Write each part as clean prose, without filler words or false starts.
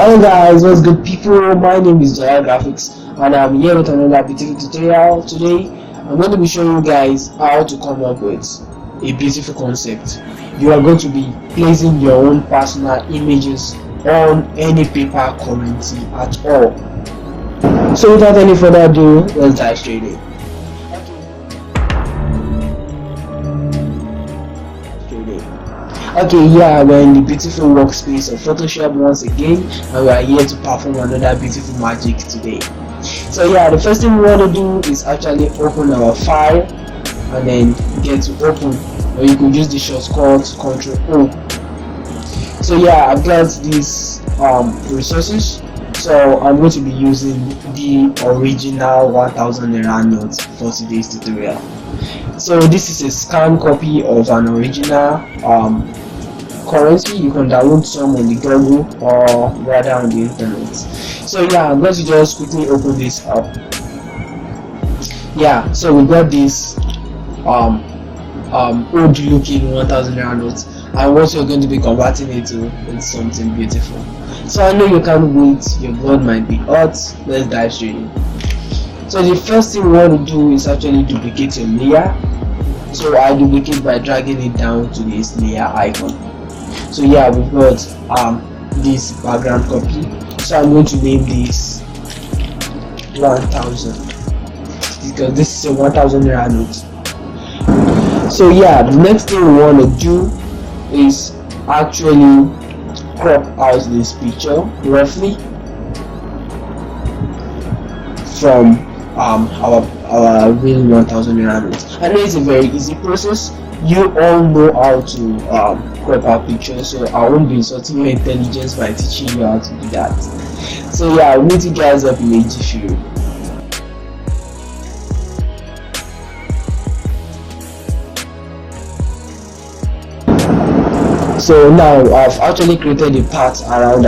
Hello guys, what's good people? My name is JolaGraphics and I'm here with another beautiful tutorial. Today I'm going to be showing you guys how to come up with a beautiful concept. You are going to be placing your own personal images on any paper currency at all. So without any further ado, let's dive straight in. Okay, yeah, we're in the beautiful workspace of Photoshop once again, and we are here to perform another beautiful magic today. So yeah, the first thing we want to do is actually open our file and then get to open, or you could use the shortcut Ctrl O. So yeah, I've got these resources, so I'm going to be using the original 1000 naira notes for today's tutorial. So this is a scanned copy of an original currency. You can download some on the Google or rather on the internet. So yeah, I'm going to just quickly open this up. Yeah, so we got this old looking 1000 naira notes, and what you're going to be converting it to is something beautiful. So I know you can't wait, your blood might be hot. Let's dive straight in. So the first thing we want to do is actually duplicate your layer. So I duplicate by dragging it down to this layer icon. So yeah, we've got this background copy. So I'm going to name this 1000 because this is a 1000 naira note. So yeah, the next thing we want to do is actually crop out this picture roughly from our real 1000 naira notes. I know it's a very easy process. You all know how to crop out pictures, so I won't be insulting your intelligence by teaching you how to do that. So yeah, I'll meet you guys up in a jiffy. So now I've actually created a path around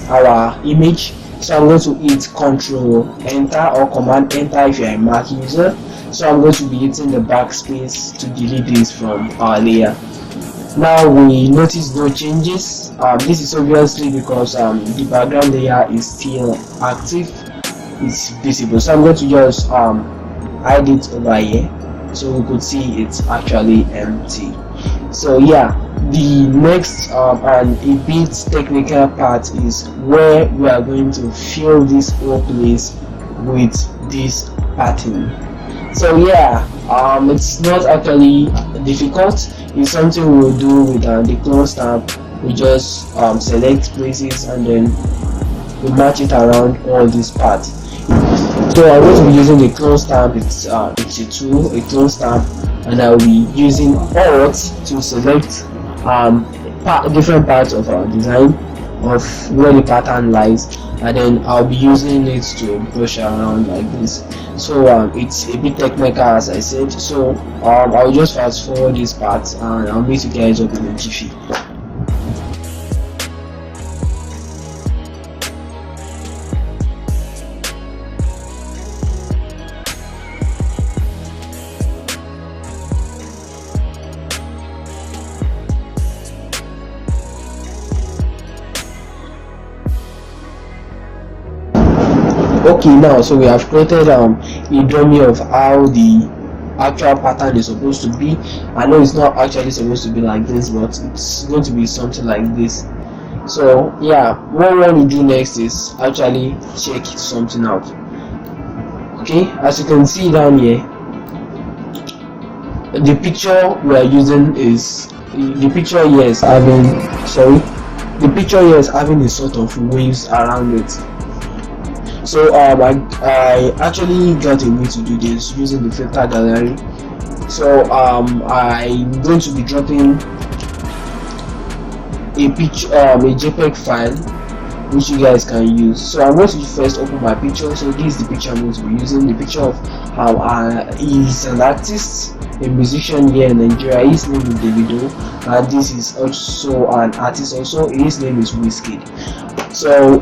our image. So I'm going to hit Ctrl Enter or Command Enter if you're a Mac user. So I'm going to be hitting the backspace to delete this from our layer. Now we notice no changes. This is obviously because the background layer is still active. It's visible. So I'm going to just hide it over here so we could see it's actually empty. So yeah, the next and a bit technical part is where we are going to fill this whole place with this pattern. So yeah, it's not actually difficult. It's something we'll do with the clone stamp. We just select places and then we match it around all these parts. So I'm going to be using the clone stamp. It's a tool, a clone stamp, and I'll be using Alt to select different parts of our design of where the pattern lies, and then I'll be using it to brush around like this. So it's a bit technical, as I said. So I'll just fast forward this part and I'll meet you guys up in a jiffy. Okay, now so we have created a dummy of how the actual pattern is supposed to be. I know it's not actually supposed to be like this, but it's going to be something like this. So yeah, what we want to do next is actually check something out. Okay, as you can see down here, the picture we are using is the picture here is having a sort of waves around it. So I actually got a way to do this using the filter gallery. So I'm going to be dropping a picture, a JPEG file which you guys can use. So I'm going to first open my picture. So this is the picture I'm going to be using. The picture of he's an artist, a musician here in Nigeria. His name is Davido, and this is also an artist also. His name is Wizkid. So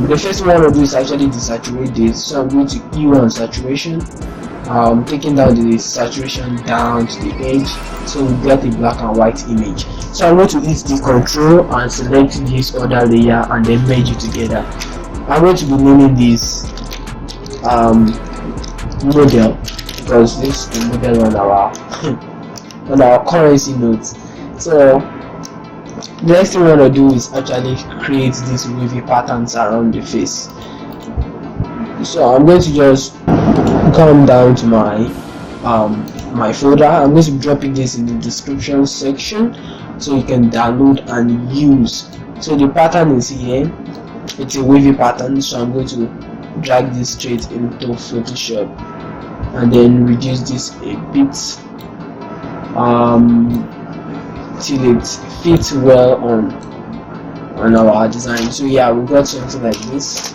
the first one I want to do is actually desaturate this. So I'm going to E1 saturation, taking down the saturation down to the edge, so we get a black and white image. So I'm going to hit the control and select this other layer and then merge it together. I'm going to be naming this model, because this is the model on our on our currency notes. So the next thing we want to do is actually create these wavy patterns around the face. So I'm going to just come down to my my folder. I'm going to be dropping this in the description section so you can download and use. So the pattern is here. It's a wavy pattern, so I'm going to drag this straight into Photoshop and then reduce this a bit till it fits well on our design. So yeah, we got something like this.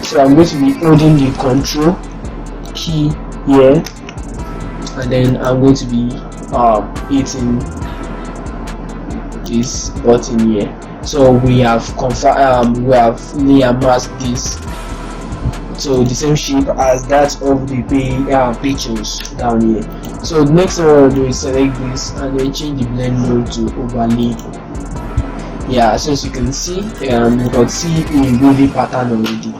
So I'm going to be holding the control key here, and then I'm going to be hitting this button here. So we have layer masked this so the same shape as that of the pictures down here. So the next thing I want to do is select this and then change the blend mode to overlay. Yeah, so as you can see, you can see a wavy pattern already,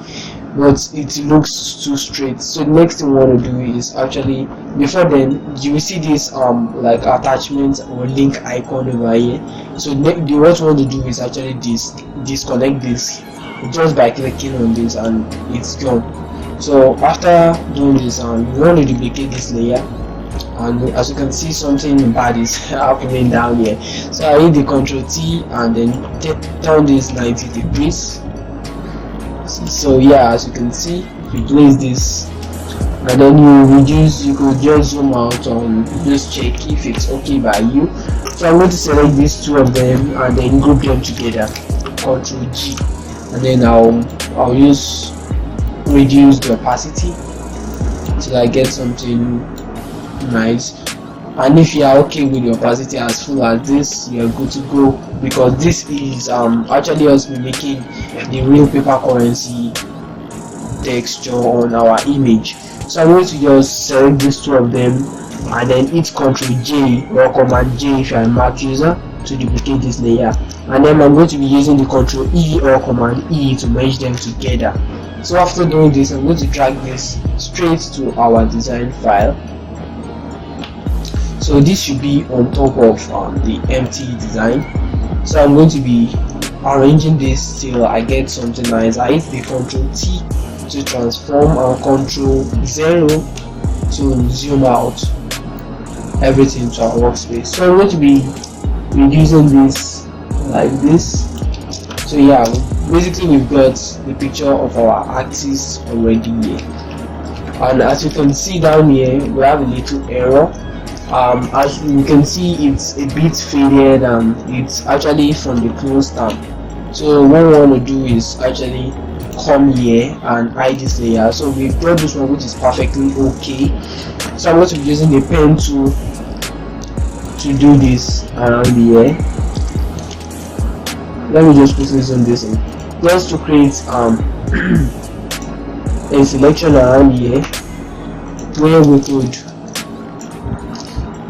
but it looks too straight. So the next thing we want to do is actually, before then, you will see this like attachment or link icon over here. So what we want to do is actually disconnect this just by clicking on this, and it's gone. So after doing this, we want to duplicate this layer, and as you can see, something bad is happening down here. So I hit the Ctrl T and then turn this 90 degrees. So yeah, as you can see, if you place this and then you could just zoom out on, just check if it's okay by you. So I'm going to select these two of them and then group them together, Ctrl G, and then I'll reduce the opacity till I get something nice. And if you are okay with the opacity as full as this, you're good to go, because this is actually us mimicking the real paper currency texture on our image. So I'm going to just select these two of them and then hit Ctrl J or Command J if you're a Mac user to duplicate this layer, and then I'm going to be using the Ctrl E or Command E to merge them together. So after doing this, I'm going to drag this straight to our design file. So this should be on top of the empty design. So I'm going to be arranging this till I get something nice. I hit the Ctrl T to transform and Ctrl 0 to zoom out everything to our workspace. So I'm going to be reducing this like this. So yeah, basically we've got the picture of our axis already here, and as you can see down here, we have a little error. As you can see, it's a bit faded and it's actually from the close tab. So what we want to do is actually come here and hide this layer. So we've got this one, which is perfectly okay. So I'm going to be using the pen tool to do this around here. Let me just quickly zoom this in, just to create a selection around here where we could,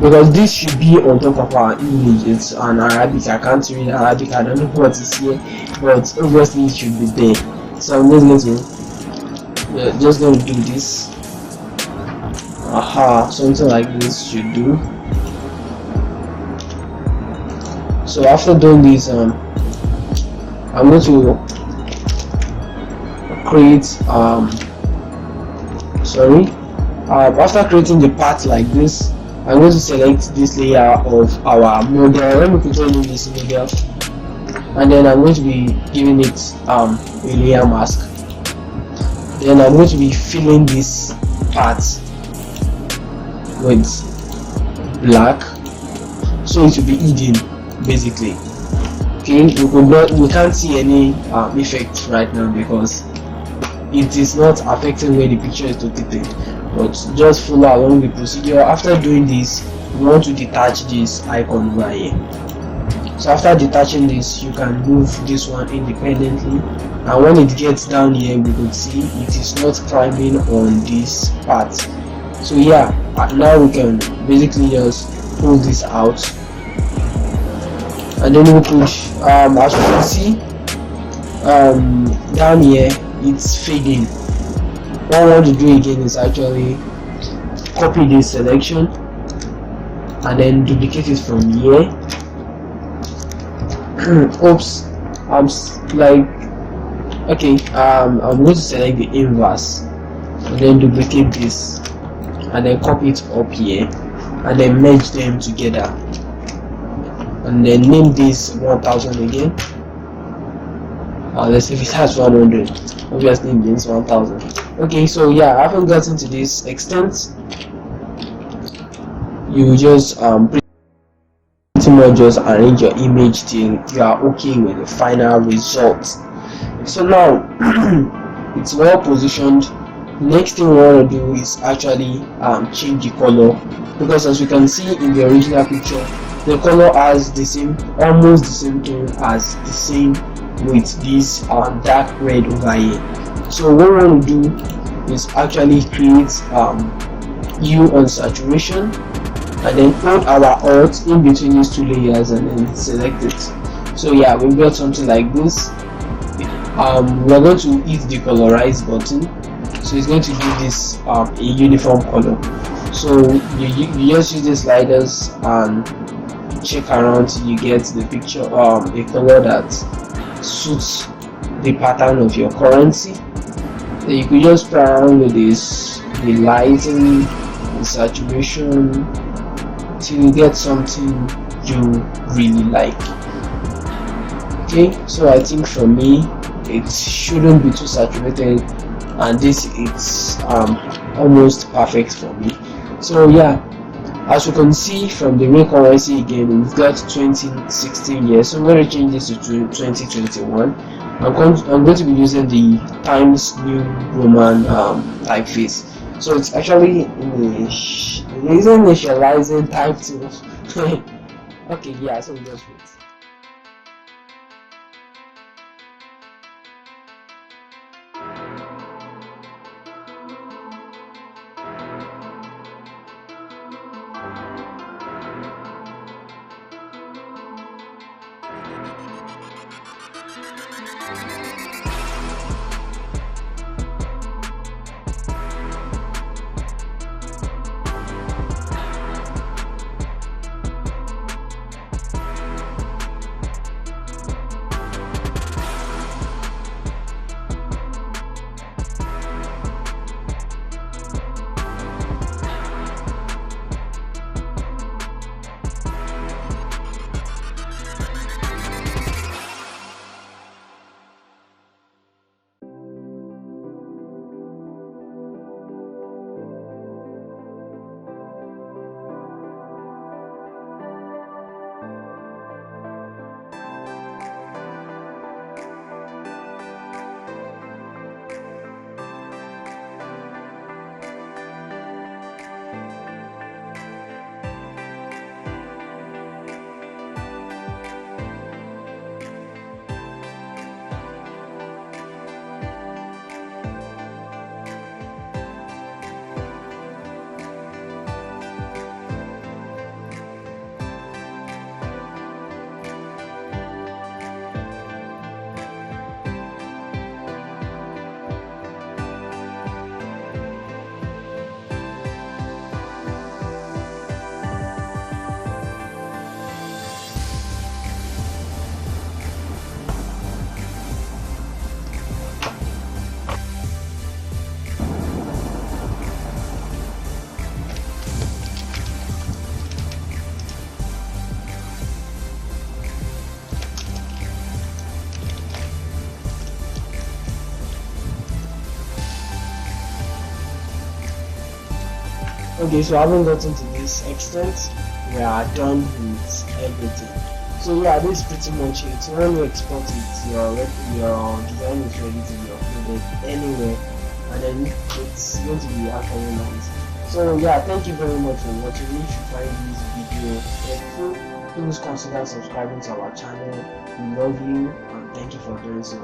because this should be on top of our image. It's an Arabic, I can't read Arabic, I don't know what is here, but obviously it should be there. So I'm just going to do this. Something like this should do. So after doing this, I'm going to create after creating the part like this, I'm going to select this layer of our model. Let me quickly name this model, and then I'm going to be giving it a layer mask. Then I'm going to be filling this part with black, so it will be hidden basically. Okay, we can't see any effect right now because it is not affecting where the picture is located, but just follow along the procedure. After doing this, we want to detach this icon over here. So after detaching this, you can move this one independently, and when it gets down here, we could see it is not climbing on this part. So yeah, now we can basically just pull this out, and then we push. As you can see, down here it's fading. What I want to do again is actually copy this selection and then duplicate it from here. Oops, okay, I'm going to select the inverse and then duplicate this and then copy it up here and then merge them together and then name this 1000 again. Let's see if it has 100. Obviously it means 1000. Okay, so yeah, I haven't gotten to this extent. You just pretty much just arrange your image till you are okay with the final result. So now it's well positioned. Next thing we want to do is actually change the color, because as you can see in the original picture, the color has the same, almost the same tone as the same with this dark red over here. So what we want to do is actually create hue on saturation and then hold our alt in between these two layers and then select it. So yeah, we've got something like this. We're going to hit the colorize button, so it's going to give this a uniform color. So you just use the sliders and check around till you get the picture a color that suits the pattern of your currency. Then you could just play around with this, the lighting, the saturation, till you get something you really like. Okay, so I think for me it shouldn't be too saturated, and this is almost perfect for me. So yeah, as you can see from the real currency again, we've got 2016 here, so I'm going to change this to 2021. I'm going to be using the Times New Roman typeface. So it's actually initializing type 2. Okay, yeah, so we just wait. Okay, so I haven't gotten to this extent. We are done with everything. So yeah, this is pretty much it. When you export it, your design is ready to be uploaded anywhere, and then it's going to be actually nice. So yeah, thank you very much for watching. If you find this video helpful, please consider subscribing to our channel. We love you and thank you for doing so.